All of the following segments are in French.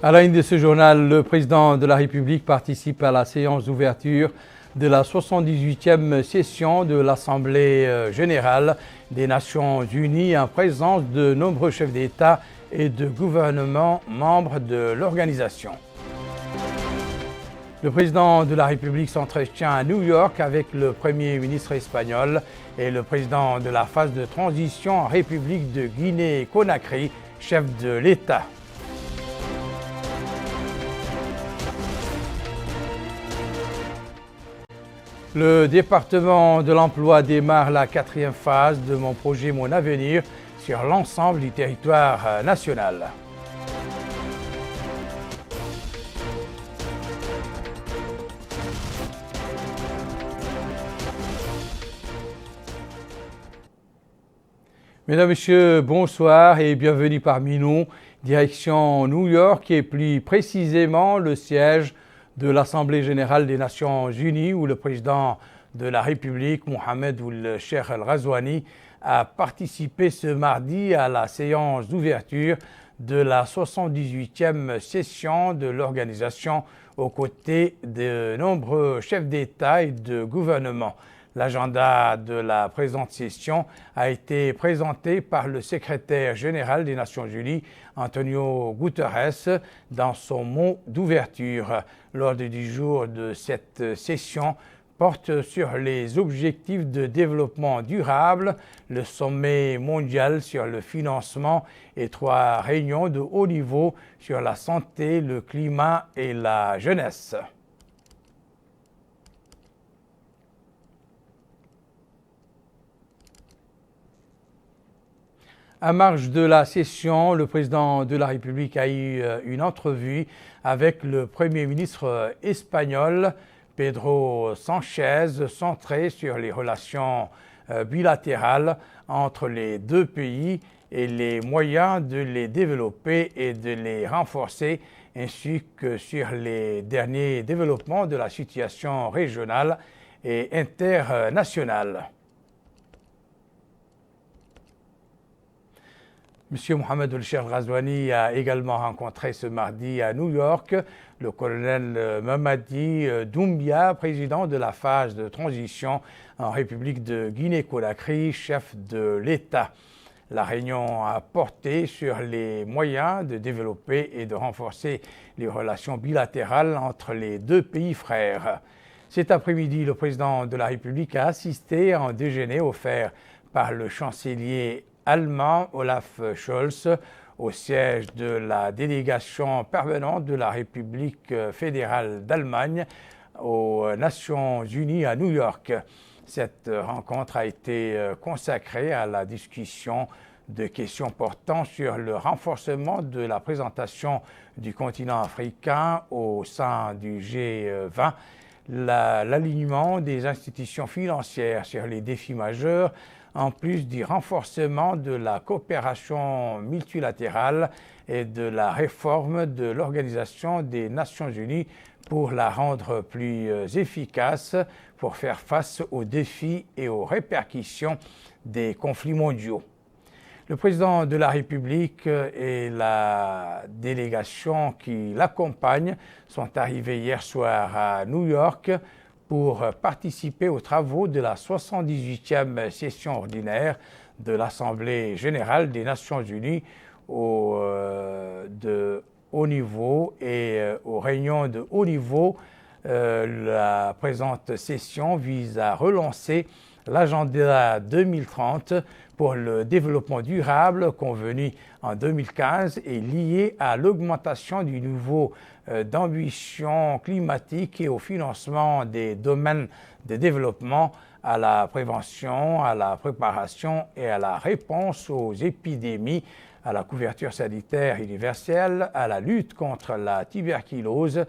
À la une de ce journal, le président de la République participe à la séance d'ouverture de la 78e session de l'Assemblée générale des Nations unies en présence de nombreux chefs d'État et de gouvernement membres de l'organisation. Le président de la République s'entretient à New York avec le Premier ministre espagnol et le président de la phase de transition en République de Guinée-Conakry, chef de l'État. Le département de l'emploi démarre la 4e phase de mon projet Mon Avenir sur l'ensemble du territoire national. Mesdames, Messieurs, bonsoir et bienvenue parmi nous. Direction New York et plus précisément le siège de l'Assemblée générale des Nations unies où le président de la République, Mohamed Ould Cheikh El Ghazouani, a participé ce mardi à la séance d'ouverture de la 78e session de l'organisation aux côtés de nombreux chefs d'État et de gouvernement. L'agenda de la présente session a été présenté par le secrétaire général des Nations unies, Antonio Guterres, dans son mot d'ouverture. L'ordre du jour de cette session porte sur les objectifs de développement durable, le sommet mondial sur le financement et 3 réunions de haut niveau sur la santé, le climat et la jeunesse. À marge de la session, le président de la République a eu une entrevue avec le Premier ministre espagnol, Pedro Sánchez, centrée sur les relations bilatérales entre les deux pays et les moyens de les développer et de les renforcer, ainsi que sur les derniers développements de la situation régionale et internationale. M. Mohamed Ould Cheikh El Ghazouani a également rencontré ce mardi à New York le colonel Mamadi Doumbia, président de la phase de transition en République de Guinée-Conakry, chef de l'État. La réunion a porté sur les moyens de développer et de renforcer les relations bilatérales entre les deux pays frères. Cet après-midi, le président de la République a assisté à un déjeuner offert par le chancelier allemand Olaf Scholz au siège de la délégation permanente de la République fédérale d'Allemagne aux Nations unies à New York. Cette rencontre a été consacrée à la discussion de questions portant sur le renforcement de la présentation du continent africain au sein du G20, l'alignement des institutions financières sur les défis majeurs, en plus du renforcement de la coopération multilatérale et de la réforme de l'Organisation des Nations unies pour la rendre plus efficace pour faire face aux défis et aux répercussions des conflits mondiaux. Le président de la République et la délégation qui l'accompagne sont arrivés hier soir à New York pour participer aux travaux de la 78e session ordinaire de l'Assemblée générale des Nations unies de haut niveau et aux réunions de haut niveau. La présente session vise à relancer l'agenda 2030 pour le développement durable convenu en 2015 et lié à l'augmentation du niveau d'ambition climatique et au financement des domaines de développement, à la prévention, à la préparation et à la réponse aux épidémies, à la couverture sanitaire universelle, à la lutte contre la tuberculose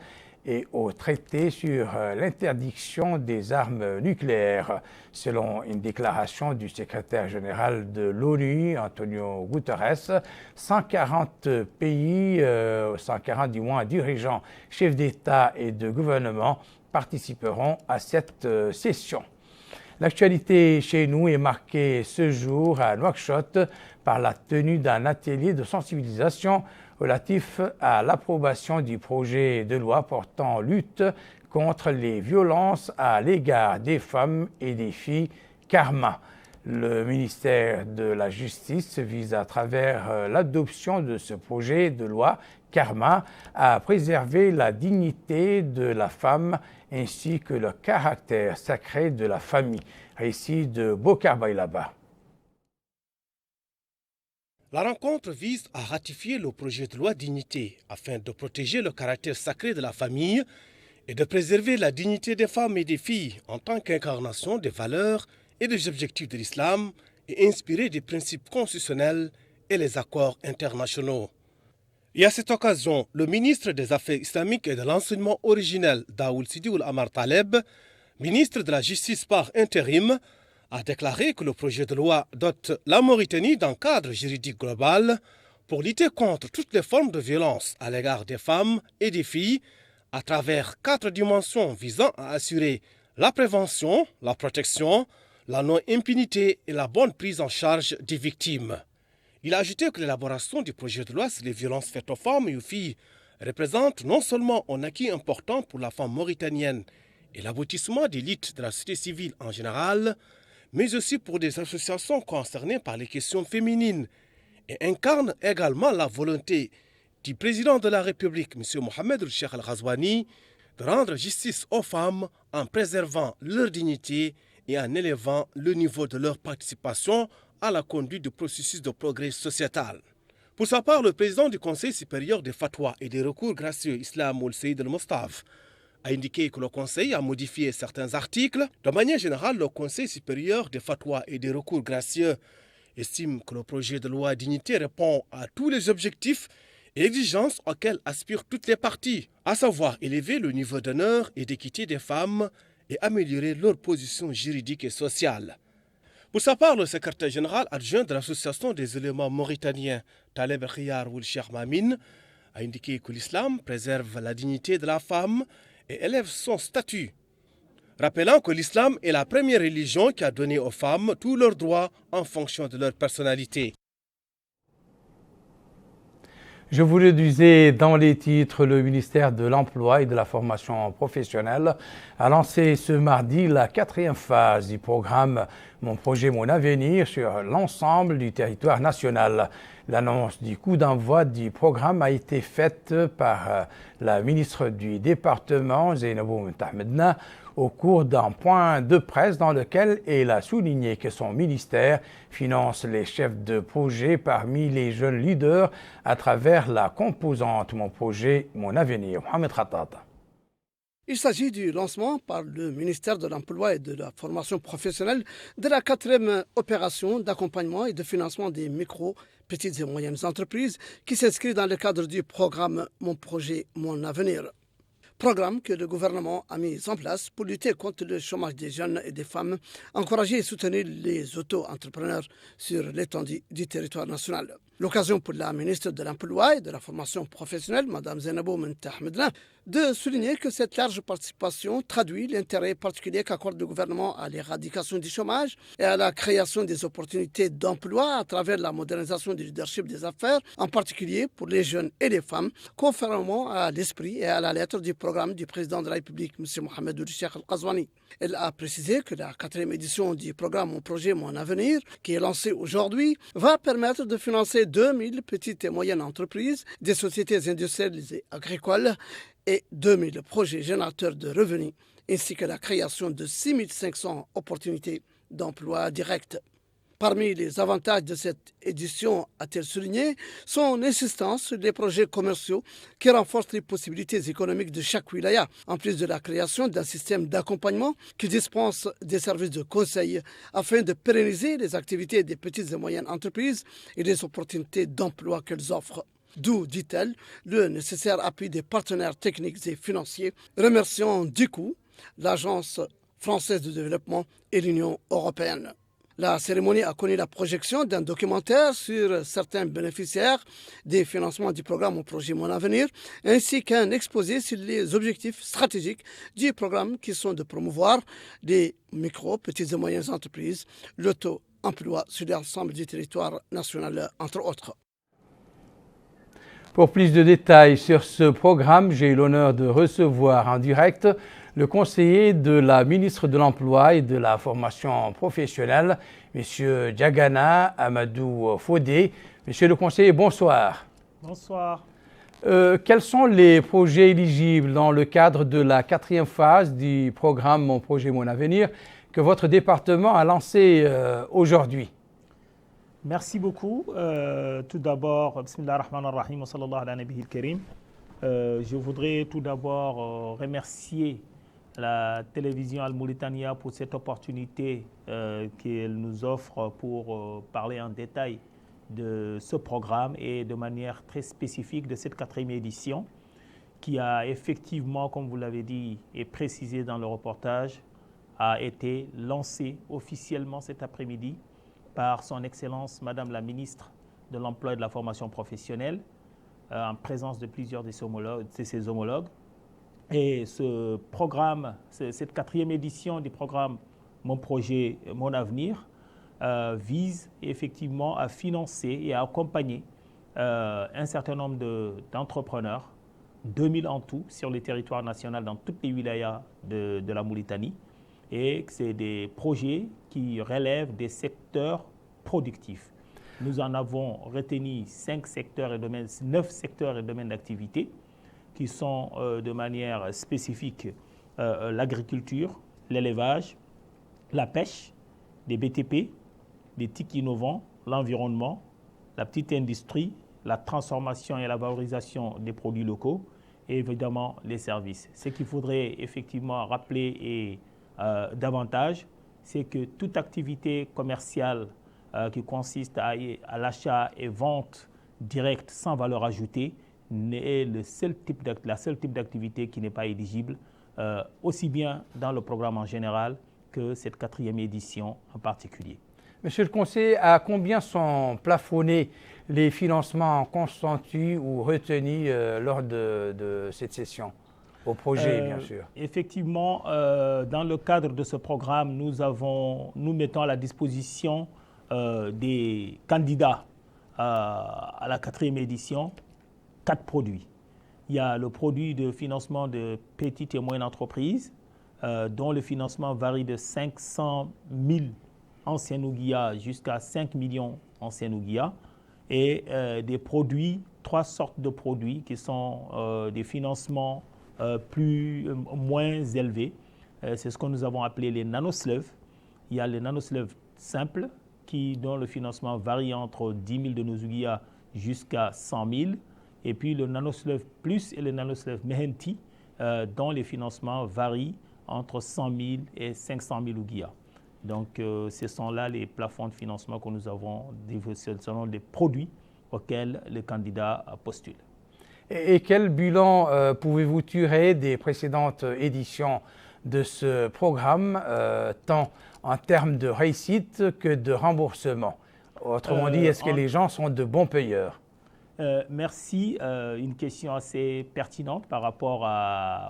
et au traité sur l'interdiction des armes nucléaires. Selon une déclaration du secrétaire général de l'ONU, Antonio Guterres, 140 pays, 140 du moins dirigeants, chefs d'État et de gouvernement participeront à cette session. L'actualité chez nous est marquée ce jour à Nouakchott par la tenue d'un atelier de sensibilisation relatif à l'approbation du projet de loi portant lutte contre les violences à l'égard des femmes et des filles, Karma. Le ministère de la Justice vise à travers l'adoption de ce projet de loi Karma à préserver la dignité de la femme ainsi que le caractère sacré de la famille. Récit de Bokar Bailaba. La rencontre vise à ratifier le projet de loi Dignité afin de protéger le caractère sacré de la famille et de préserver la dignité des femmes et des filles en tant qu'incarnation des valeurs et des objectifs de l'islam et inspiré des principes constitutionnels et les accords internationaux. Et à cette occasion, le ministre des Affaires islamiques et de l'enseignement originel, Daoul Sidioul Amar Taleb, ministre de la Justice par intérim, a déclaré que le projet de loi dote la Mauritanie d'un cadre juridique global pour lutter contre toutes les formes de violence à l'égard des femmes et des filles à travers 4 dimensions visant à assurer la prévention, la protection, la non-impunité et la bonne prise en charge des victimes. Il a ajouté que l'élaboration du projet de loi sur les violences faites aux femmes et aux filles représente non seulement un acquis important pour la femme mauritanienne et l'aboutissement des luttes de la société civile en général, mais aussi pour des associations concernées par les questions féminines et incarne également la volonté du président de la République, M. Mohamed El-Cheikh Al-Ghazouani, de rendre justice aux femmes en préservant leur dignité et en élevant le niveau de leur participation à la conduite du processus de progrès sociétal. Pour sa part, le président du Conseil supérieur des fatwas et des recours gracieux Islam Ould-Seyd El-Mostaf a indiqué que le Conseil a modifié certains articles. De manière générale, le Conseil supérieur des fatwas et des recours gracieux estime que le projet de loi Dignité répond à tous les objectifs et exigences auxquelles aspirent toutes les parties, à savoir élever le niveau d'honneur et d'équité des femmes et améliorer leur position juridique et sociale. Pour sa part, le secrétaire général adjoint de l'Association des éléments mauritaniens, Taleb Khiyar Ould Cheikh Mamin, a indiqué que l'islam préserve la dignité de la femme et élève son statut, rappelant que l'islam est la première religion qui a donné aux femmes tous leurs droits en fonction de leur personnalité. Je vous le disais dans les titres, le ministère de l'Emploi et de la Formation professionnelle a lancé ce mardi la 4e phase du programme Mon projet, mon avenir sur l'ensemble du territoire national. L'annonce du coup d'envoi du programme a été faite par la ministre du département, Zainabou Ntahmedna, au cours d'un point de presse dans lequel elle a souligné que son ministère finance les chefs de projet parmi les jeunes leaders à travers la composante Mon projet, mon avenir. Mohamed Khattat. Il s'agit du lancement par le ministère de l'Emploi et de la Formation professionnelle de la 4e opération d'accompagnement et de financement des micro, petites et moyennes entreprises qui s'inscrit dans le cadre du programme Mon projet, mon avenir. Programme que le gouvernement a mis en place pour lutter contre le chômage des jeunes et des femmes, encourager et soutenir les auto-entrepreneurs sur l'étendue du territoire national. L'occasion pour la ministre de l'Emploi et de la Formation professionnelle, Mme Zainabou Ntahmedna, de souligner que cette large participation traduit l'intérêt particulier qu'accorde le gouvernement à l'éradication du chômage et à la création des opportunités d'emploi à travers la modernisation du leadership des affaires, en particulier pour les jeunes et les femmes, conformément à l'esprit et à la lettre du programme du président de la République, M. Mohamed El-Cheikh Al-Ghazouani. Elle a précisé que la 4e édition du programme Mon projet, mon avenir, qui est lancé aujourd'hui, va permettre de financer 2000 petites et moyennes entreprises, des sociétés industrielles et agricoles et 2000 projets générateurs de revenus, ainsi que la création de 6500 opportunités d'emploi directs. Parmi les avantages de cette édition, a-t-elle souligné, son insistance sur les projets commerciaux qui renforcent les possibilités économiques de chaque wilaya, en plus de la création d'un système d'accompagnement qui dispense des services de conseil afin de pérenniser les activités des petites et moyennes entreprises et les opportunités d'emploi qu'elles offrent. D'où, dit-elle, le nécessaire appui des partenaires techniques et financiers, remerciant du coup l'Agence française de développement et l'Union européenne. La cérémonie a connu la projection d'un documentaire sur certains bénéficiaires des financements du programme Mon projet, mon avenir, ainsi qu'un exposé sur les objectifs stratégiques du programme qui sont de promouvoir les micro, petites et moyennes entreprises, l'auto-emploi sur l'ensemble du territoire national, entre autres. Pour plus de détails sur ce programme, j'ai eu l'honneur de recevoir en direct le conseiller de la ministre de l'Emploi et de la Formation professionnelle, M. Diagana Amadou Fodé. Monsieur le conseiller, bonsoir. Bonsoir. Quels sont les projets éligibles dans le cadre de la 4e phase du programme Mon projet, mon avenir que votre département a lancé aujourd'hui? Merci beaucoup. Tout d'abord, Bismillah ar-Rahman ar-Rahim wa sallallahu ala nabiyil karim. Je voudrais tout d'abord remercier la télévision Al-Mauritania pour cette opportunité qu'elle nous offre pour parler en détail de ce programme et de manière très spécifique de cette 4e édition qui a effectivement, comme vous l'avez dit et précisé dans le reportage, a été lancée officiellement cet après-midi par son Excellence Madame la Ministre de l'Emploi et de la Formation professionnelle, en présence de plusieurs de ses homologues. Et ce programme, cette 4e édition du programme Mon projet, mon avenir, vise effectivement à financer et à accompagner un certain nombre d'entrepreneurs, 2000 en tout, sur le territoire national dans toutes les wilayas de la Mauritanie. Et c'est des projets qui relèvent des secteurs productifs. Nous en avons retenu 9 secteurs et domaines d'activité qui sont de manière spécifique l'agriculture, l'élevage, la pêche, les BTP, les TIC innovants, l'environnement, la petite industrie, la transformation et la valorisation des produits locaux et évidemment les services. Ce qu'il faudrait effectivement rappeler et davantage, c'est que toute activité commerciale qui consiste à l'achat et vente directe sans valeur ajoutée est la seule type d'activité qui n'est pas éligible, aussi bien dans le programme en général que cette 4e édition en particulier. Monsieur le conseiller, à combien sont plafonnés les financements consentis ou retenus lors de cette session? Au projet, bien sûr. Effectivement, dans le cadre de ce programme, nous mettons à la disposition des candidats à la 4e édition 4 produits. Il y a le produit de financement de petites et moyennes entreprises, dont le financement varie de 500 000 anciens Ouguiya jusqu'à 5 millions anciens Ouguiya, et des produits, 3 sortes de produits qui sont des financements moins élevés. C'est ce que nous avons appelé les nanosleuves. Il y a les nanosleuves simples dont le financement varie entre 10 000 de nos Ouguiya jusqu'à 100 000. Et puis le nanosleuve plus et le nanosleuve mehenti dont les financements varient entre 100 000 et 500 000 Ouguiya. Donc ce sont là les plafonds de financement que nous avons selon les produits auxquels les candidats postulent. Et quel bilan pouvez-vous tirer des précédentes éditions de ce programme, tant en termes de réussite que de remboursement? Autrement dit, est-ce que les gens sont de bons payeurs? Merci. Une question assez pertinente par rapport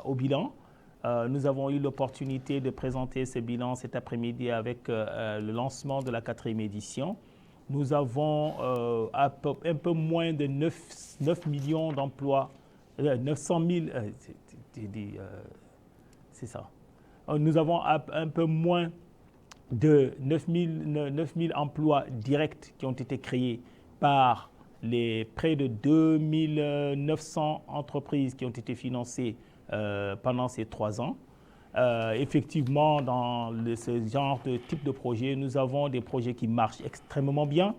au bilan. Nous avons eu l'opportunité de présenter ce bilan cet après-midi avec le lancement de la 4e édition. Nous avons un peu moins de 9 millions d'emplois, 900 000, c'est ça. Nous avons un peu moins de 9 000 emplois directs qui ont été créés par les près de 2 900 entreprises qui ont été financées pendant ces 3 ans. Effectivement, dans ce genre de type de projet, nous avons des projets qui marchent extrêmement bien,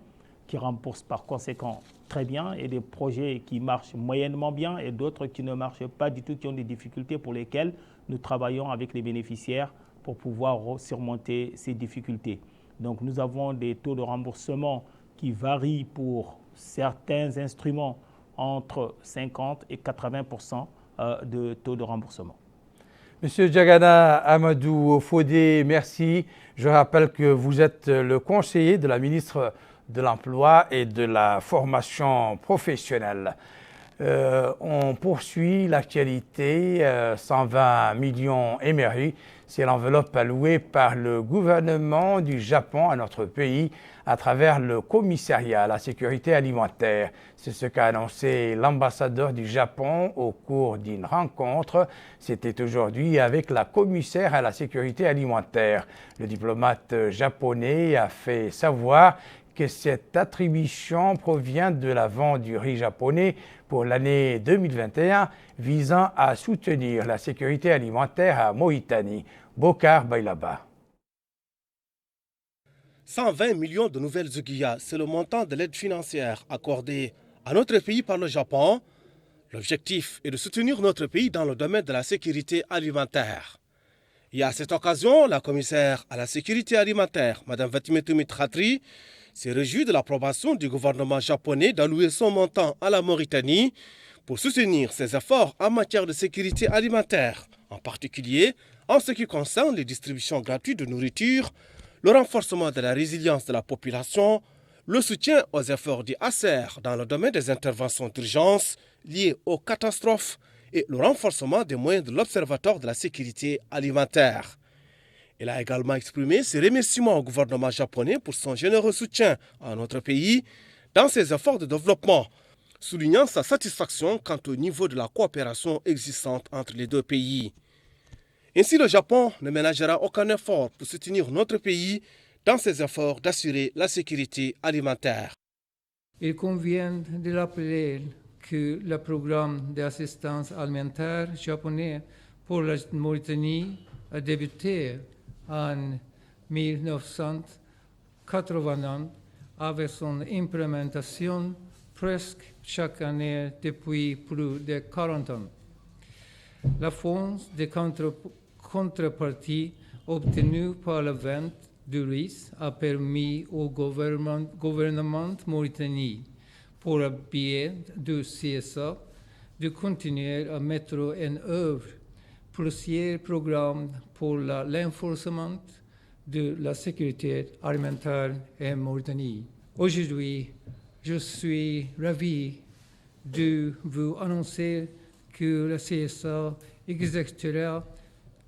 qui remboursent par conséquent très bien, et des projets qui marchent moyennement bien et d'autres qui ne marchent pas du tout, qui ont des difficultés pour lesquelles nous travaillons avec les bénéficiaires pour pouvoir surmonter ces difficultés. Donc nous avons des taux de remboursement qui varient pour certains instruments entre 50 et 80% de taux de remboursement. Monsieur Diagana Amadou Fodé, merci. Je rappelle que vous êtes le conseiller de la ministre de l'Emploi et de la Formation professionnelle. On poursuit l'actualité. 120 millions émérits, c'est l'enveloppe allouée par le gouvernement du Japon à notre pays à travers le commissariat à la sécurité alimentaire. C'est ce qu'a annoncé l'ambassadeur du Japon au cours d'une rencontre. C'était aujourd'hui avec la commissaire à la sécurité alimentaire. Le diplomate japonais a fait savoir que cette attribution provient de la vente du riz japonais pour l'année 2021 visant à soutenir la sécurité alimentaire à Mauritanie. Bokar Bailaba. 120 millions de nouvelles ouguiyas, c'est le montant de l'aide financière accordée à notre pays par le Japon. L'objectif est de soutenir notre pays dans le domaine de la sécurité alimentaire. Et à cette occasion, la commissaire à la sécurité alimentaire, Mme Fatimetou Mitratri, s'est réjouie de l'approbation du gouvernement japonais d'allouer son montant à la Mauritanie pour soutenir ses efforts en matière de sécurité alimentaire, en particulier en ce qui concerne les distributions gratuites de nourriture, le renforcement de la résilience de la population, le soutien aux efforts du ACER dans le domaine des interventions d'urgence liées aux catastrophes et le renforcement des moyens de l'Observatoire de la sécurité alimentaire. Elle a également exprimé ses remerciements au gouvernement japonais pour son généreux soutien à notre pays dans ses efforts de développement, soulignant sa satisfaction quant au niveau de la coopération existante entre les deux pays. Ainsi, le Japon ne ménagera aucun effort pour soutenir notre pays dans ses efforts d'assurer la sécurité alimentaire. Il convient de rappeler que le programme d'assistance alimentaire japonais pour la Mauritanie a débuté en 1981 avec son implémentation presque chaque année depuis plus de 40 ans. La fonds de contrepartie obtenue par la vente du riz a permis au gouvernement mauritanien, pour le biais du CSA, de continuer à mettre en œuvre plusieurs programmes pour l'enforcement de la sécurité alimentaire en Mauritanie. Aujourd'hui, je suis ravi de vous annoncer que le CSA exécutera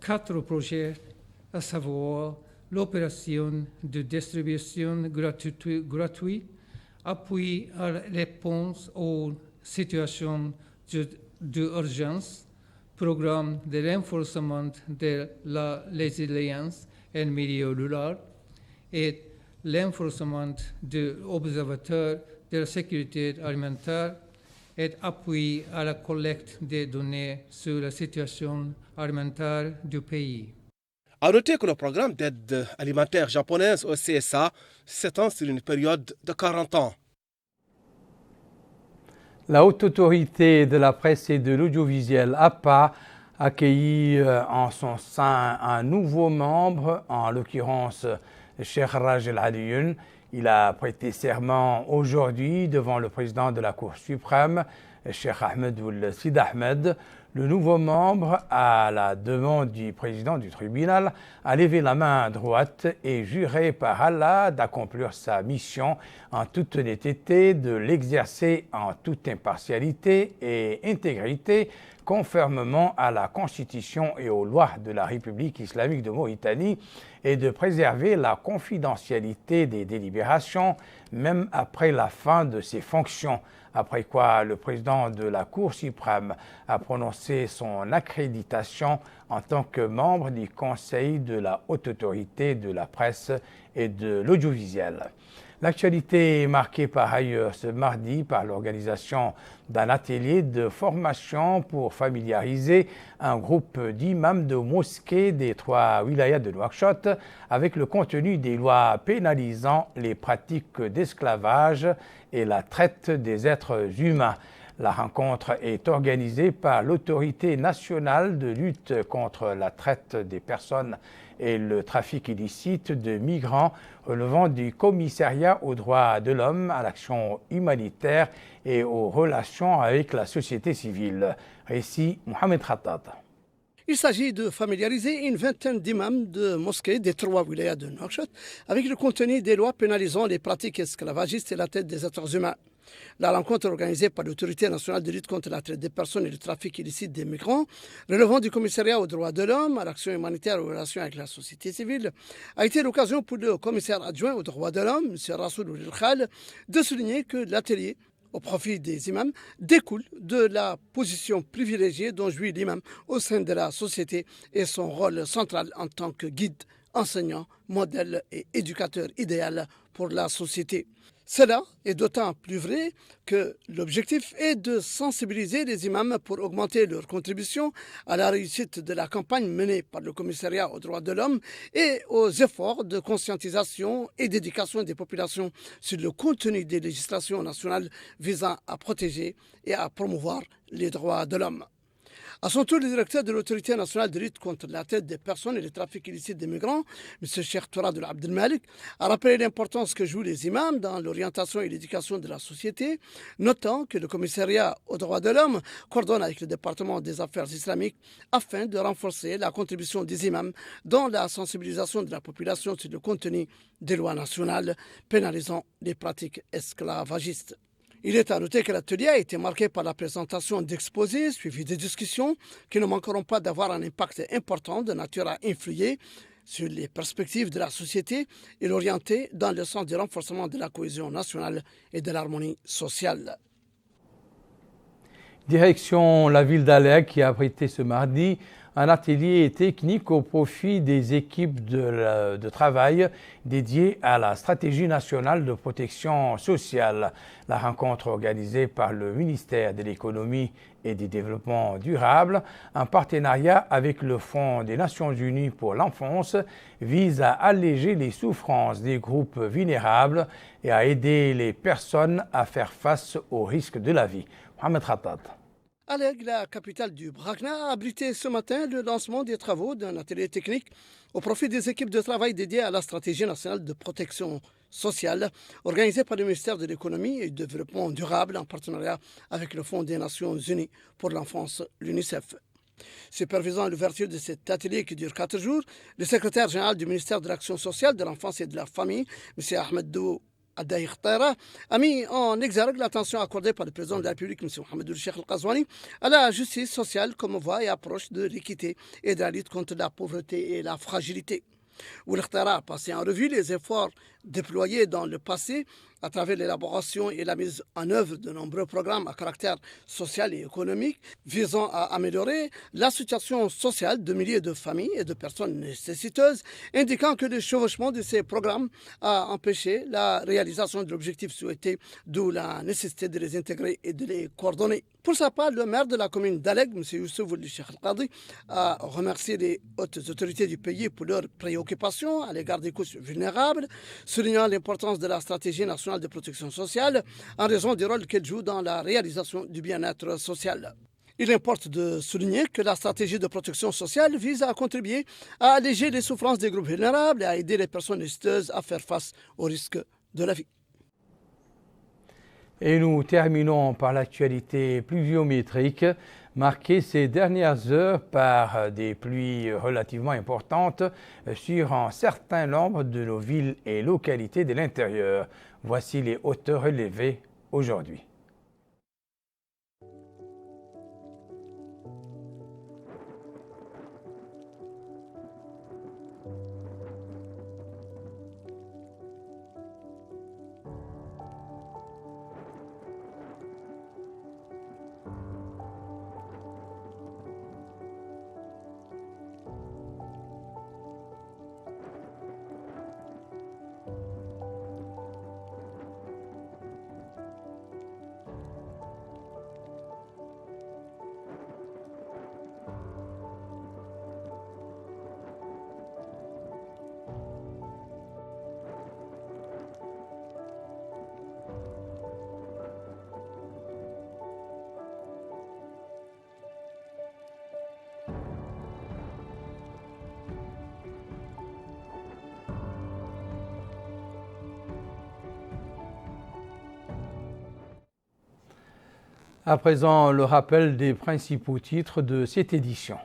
4 projets, à savoir l'opération de distribution gratuite, appui à la réponse aux situations d'urgence, programme de renforcement de la résilience en milieu rural et l'enforcement de l'Observatoire de la sécurité alimentaire et appui à la collecte des données sur la situation alimentaire du pays. À noter que le programme d'aide alimentaire japonaise au CSA s'étend sur une période de 40 ans. La Haute Autorité de la Presse et de l'Audiovisuel, APA, accueillit en son sein un nouveau membre, en l'occurrence Cheikh Raj El Alioune. Il a prêté serment aujourd'hui devant le président de la Cour suprême, Cheikh Ahmed Ould Sid Ahmed. Le nouveau membre, à la demande du président du tribunal, a levé la main droite et juré par Allah d'accomplir sa mission en toute honnêteté, de l'exercer en toute impartialité et intégrité, conformément à la Constitution et aux lois de la République islamique de Mauritanie, et de préserver la confidentialité des délibérations, même après la fin de ses fonctions. Après quoi, le président de la Cour suprême a prononcé son accréditation en tant que membre du Conseil de la Haute Autorité de la Presse et de l'Audiovisuel. L'actualité est marquée par ailleurs ce mardi par l'organisation d'un atelier de formation pour familiariser un groupe d'imams de mosquées des 3 wilayas de Nouakchott avec le contenu des lois pénalisant les pratiques d'esclavage et la traite des êtres humains. La rencontre est organisée par l'Autorité nationale de lutte contre la traite des personnes et le trafic illicite de migrants relevant du Commissariat aux droits de l'homme, à l'action humanitaire et aux relations avec la société civile. Récit Mohamed Khattab. Il s'agit de familiariser une vingtaine d'imams de mosquées des 3 wilayas de Nouakchott avec le contenu des lois pénalisant les pratiques esclavagistes et la traite des êtres humains. La rencontre organisée par l'Autorité nationale de lutte contre la traite des personnes et le trafic illicite des migrants, relevant du commissariat aux droits de l'homme, à l'action humanitaire et aux relations avec la société civile, a été l'occasion pour le commissaire adjoint aux droits de l'homme, M. Rassoul Ould Khal, de souligner que l'atelier au profit des imams découle de la position privilégiée dont jouit l'imam au sein de la société et son rôle central en tant que guide, enseignant, modèle et éducateur idéal pour la société. Cela est d'autant plus vrai que l'objectif est de sensibiliser les imams pour augmenter leur contribution à la réussite de la campagne menée par le commissariat aux droits de l'homme et aux efforts de conscientisation et d'éducation des populations sur le contenu des législations nationales visant à protéger et à promouvoir les droits de l'homme. À son tour, le directeur de l'Autorité nationale de lutte contre la traite des personnes et le trafic illicite des migrants, M. Cheikh Tourad Abdel Malik, a rappelé l'importance que jouent les imams dans l'orientation et l'éducation de la société, notant que le commissariat aux droits de l'homme coordonne avec le département des affaires islamiques afin de renforcer la contribution des imams dans la sensibilisation de la population sur le contenu des lois nationales pénalisant les pratiques esclavagistes. Il est à noter que l'atelier a été marqué par la présentation d'exposés suivis de discussions qui ne manqueront pas d'avoir un impact important de nature à influer sur les perspectives de la société et l'orienter dans le sens du renforcement de la cohésion nationale et de l'harmonie sociale. Direction la ville d'Alep qui a abrité ce mardi un atelier technique au profit des équipes de travail dédiées à la stratégie nationale de protection sociale. La rencontre organisée par le ministère de l'économie et du développement durable, en partenariat avec le Fonds des Nations Unies pour l'enfance, vise à alléger les souffrances des groupes vulnérables et à aider les personnes à faire face aux risques de la vie. Mohamed Khattab. Alep, la capitale du Brakna, a abrité ce matin le lancement des travaux d'un atelier technique au profit des équipes de travail dédiées à la stratégie nationale de protection sociale, organisée par le ministère de l'économie et du développement durable en partenariat avec le Fonds des Nations Unies pour l'enfance, l'UNICEF. Supervisant l'ouverture de cet atelier qui dure 4 jours, le secrétaire général du ministère de l'Action sociale, de l'enfance et de la famille, M. Ahmed Dou a mis en exergue l'attention accordée par le président de la République, M. Mohamed Cheikh Al-Qazouani, à la justice sociale comme voie et approche de l'équité et de la lutte contre la pauvreté et la fragilité. Ould Khal a passé en revue les efforts déployés dans le passé à travers l'élaboration et la mise en œuvre de nombreux programmes à caractère social et économique visant à améliorer la situation sociale de milliers de familles et de personnes nécessiteuses, indiquant que le chevauchement de ces programmes a empêché la réalisation de l'objectif souhaité, d'où la nécessité de les intégrer et de les coordonner. Pour sa part, le maire de la commune d'Alep, M. Youssouf Ould Cheikh Al-Qadi, a remercié les hautes autorités du pays pour leur préoccupation à l'égard des couches vulnérables, soulignant l'importance de la stratégie nationale de protection sociale en raison du rôle qu'elle joue dans la réalisation du bien-être social. Il importe de souligner que la stratégie de protection sociale vise à contribuer à alléger les souffrances des groupes vulnérables et à aider les personnes nécessiteuses à faire face aux risques de la vie. Et nous terminons par l'actualité pluviométrique, marquée ces dernières heures par des pluies relativement importantes sur un certain nombre de nos villes et localités de l'intérieur. Voici les hauteurs relevées aujourd'hui. À présent, le rappel des principaux titres de cette édition.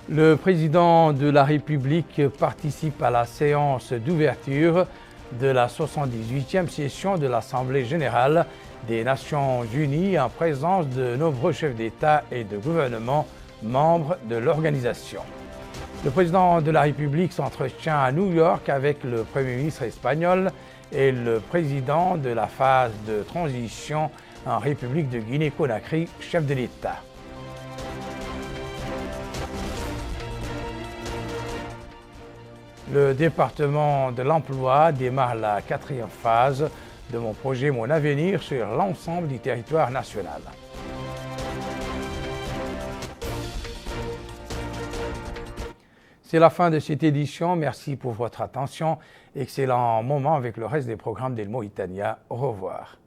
Le président de la République participe à la séance d'ouverture de la 78e session de l'Assemblée générale des Nations unies en présence de nombreux chefs d'État et de gouvernement membres de l'organisation. Le président de la République s'entretient à New York avec le Premier ministre espagnol et le président de la phase de transition en République de Guinée-Conakry, chef de l'État. Le département de l'emploi démarre la 4e phase de mon projet Mon Avenir sur l'ensemble du territoire national. C'est la fin de cette édition. Merci pour votre attention. Excellent moment avec le reste des programmes d'El Mauritania. Au revoir.